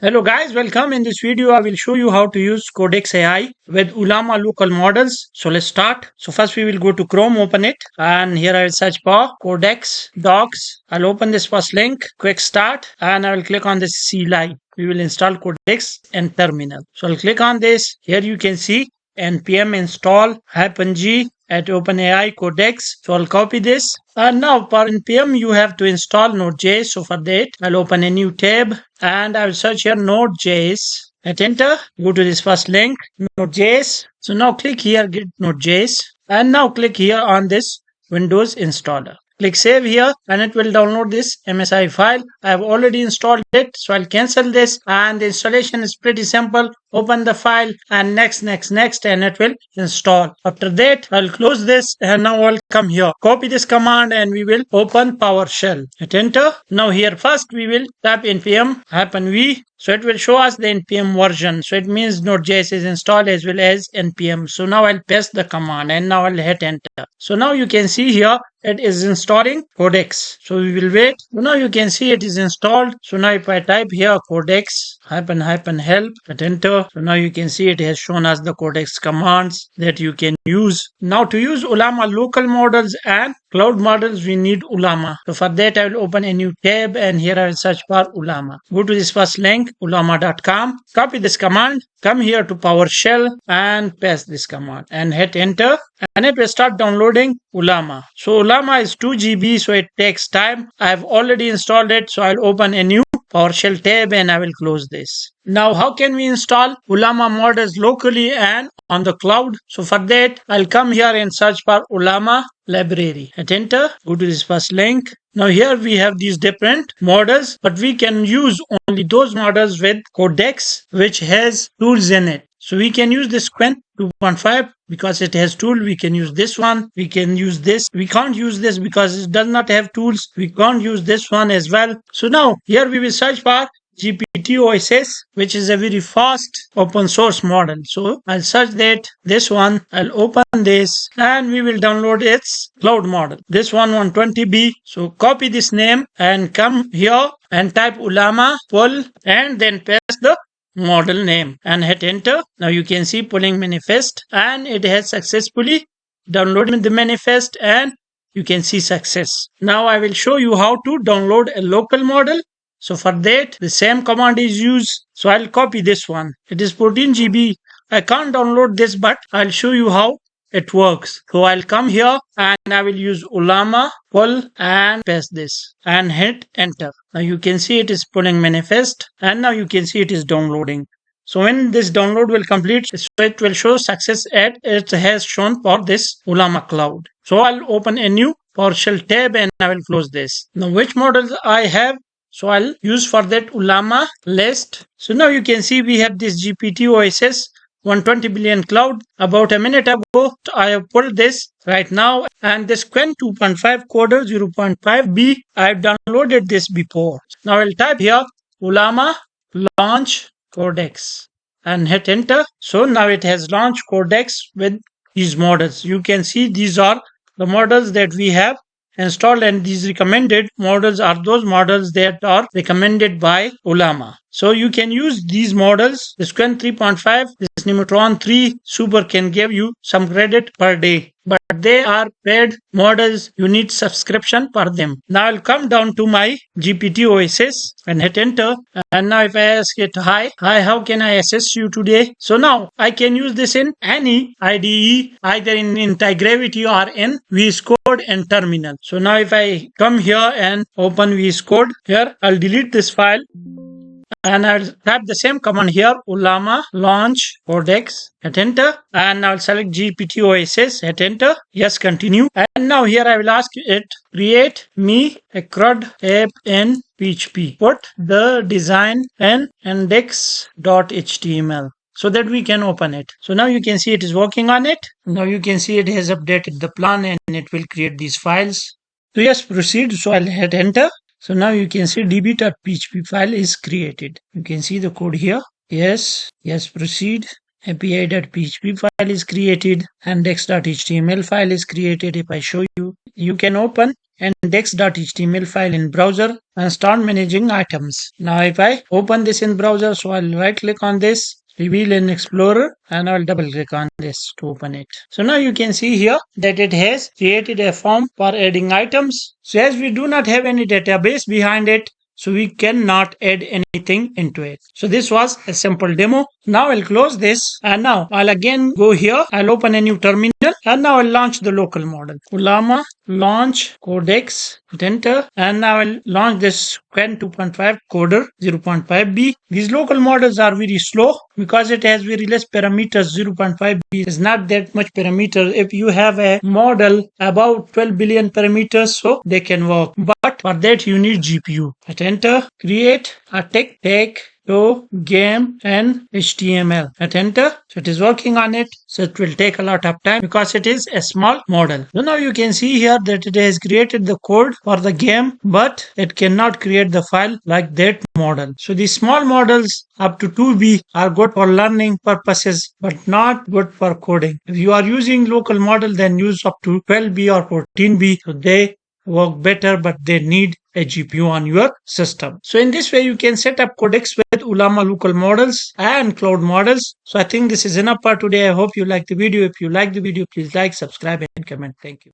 Hello guys, welcome. In this video, I will show you how to use Codex AI with Ollama local models. So let's start. So first we will go to Chrome, open it, and here I will search for Codex docs. I'll open this first link, quick start, and I will click on this CLI. We will install Codex and terminal. So I'll click on this. Here you can see npm install -g at OpenAI Codex. So I'll copy this. And now for npm you have to install Node.js. So for that I'll open a new tab and I will search here Node.js. Hit enter. Go to this first link, Node.js. So now click here get Node.js and now click here on this Windows installer. Click save here and it will download this MSI file. I have already installed it, so I'll cancel this, and the installation is pretty simple. Open the file and next and it will install. After that I'll close this and now I'll come here, copy this command and we will open PowerShell. Hit enter. Now here first we will type npm -v. So it will show us the npm version. So it means Node.js is installed as well as npm. So now I'll paste the command and now I'll hit enter. So now you can see here it is installing Codex. So we will wait. So now you can see it is installed. So now if I type here Codex -help, hit enter. So now you can see it has shown us the Codex commands that you can use. Now to use Ollama local models and cloud models we need Ollama. So for that I will open a new tab and here I will search for Ollama. Go to this first link ollama.com, copy this command, come here to PowerShell and paste this command and hit enter and it will start downloading Ollama. So Ollama is 2 GB, so it takes time. I have already installed it, so I'll open a new PowerShell tab and I will close this. Now how can we install Ollama models locally and on the cloud? So for that I'll come here and search for Ollama library. Hit enter. Go to this first link. Now here we have these different models, but we can use only those models with Codex which has tools in it. So we can use this Qwen 2.5 because it has tool. We can use this one. We can use this. We can't use this because it does not have tools. We can't use this one as well. So now here we will search for gpt-oss, which is a very fast open source model. So I'll search that, this one, I'll open this and we will download its cloud model. This one 120B. So copy this name and come here and type Ollama pull and then paste the model name and hit enter. Now you can see pulling manifest and it has successfully downloaded the manifest and you can see success. Now I will show you how to download a local model. So for that the same command is used. So I'll copy this one. It is 14 GB. I can't download this, but I'll show you how it works. So I'll come here and I will use Ollama pull and paste this and hit enter. Now you can see it is pulling manifest and now you can see it is downloading. So when this download will complete, it will show success as it has shown for this Ollama cloud. So I'll open a new PowerShell tab and I will close this. Now which models I have? So I'll use for that Ollama list. So now you can see we have this gpt-oss 120 billion cloud. About a minute ago I have pulled this right now, and this Qwen 2.5 coder 0.5b, I have downloaded this before. Now I'll type here Ollama launch Codex and hit enter. So now it has launched Codex with these models. You can see these are the models that we have installed, and these recommended models are those models that are recommended by Ollama. So you can use these models. This Qwen 3.5, this Nematron 3 Super can give you some credit per day, but they are paid models. You need subscription for them. Now I'll come down to my gpt-oss and hit enter. And now if I ask it, hi, how can I assist you today? So now I can use this in any IDE, either in Antigravity or in VS Code and terminal. So now if I come here and open VS Code, here I'll delete this file. And I'll type the same command here, Ollama launch Codex, hit enter, and I'll select gpt-oss, hit enter, yes, continue. And now here I will ask it, create me a CRUD app in PHP. Put the design in index.html so that we can open it. So now you can see it is working on it. Now you can see it has updated the plan and it will create these files. So yes, proceed. So I'll hit enter. So now you can see db.php file is created. You can see the code here. Yes, proceed. API.php file is created. Index.html file is created. If I show you, you can open index.html file in browser and start managing items. Now if I open this in browser, so I'll right click on this, reveal in explorer, and I'll double click on this to open it. So now you can see here that it has created a form for adding items. So as we do not have any database behind it, so we cannot add anything into it. So this was a simple demo. Now I'll close this, and now I'll again go here. I'll open a new terminal, and now I'll launch the local model. Ollama launch Codex, hit enter, and now I'll launch this Quen 2.5 coder 0.5b. These local models are very slow because it has very less parameters. 0.5b is not that much parameter. If you have a model about 12 billion parameters, so they can work. But for that you need GPU. Hit enter, create a tag to game and HTML. Hit enter. So it is working on it. So it will take a lot of time because it is a small model. So now you can see here that it has created the code for the game, but it cannot create the file like that model. So these small models up to 2B are good for learning purposes, but not good for coding. If you are using local model, then use up to 12B or 14B. So they work better, but they need a GPU on your system. So in this way, you can set up Codex with Ollama local models and cloud models. So I think this is enough for today. I hope you like the video. If you like the video, please like, subscribe, and comment. Thank you.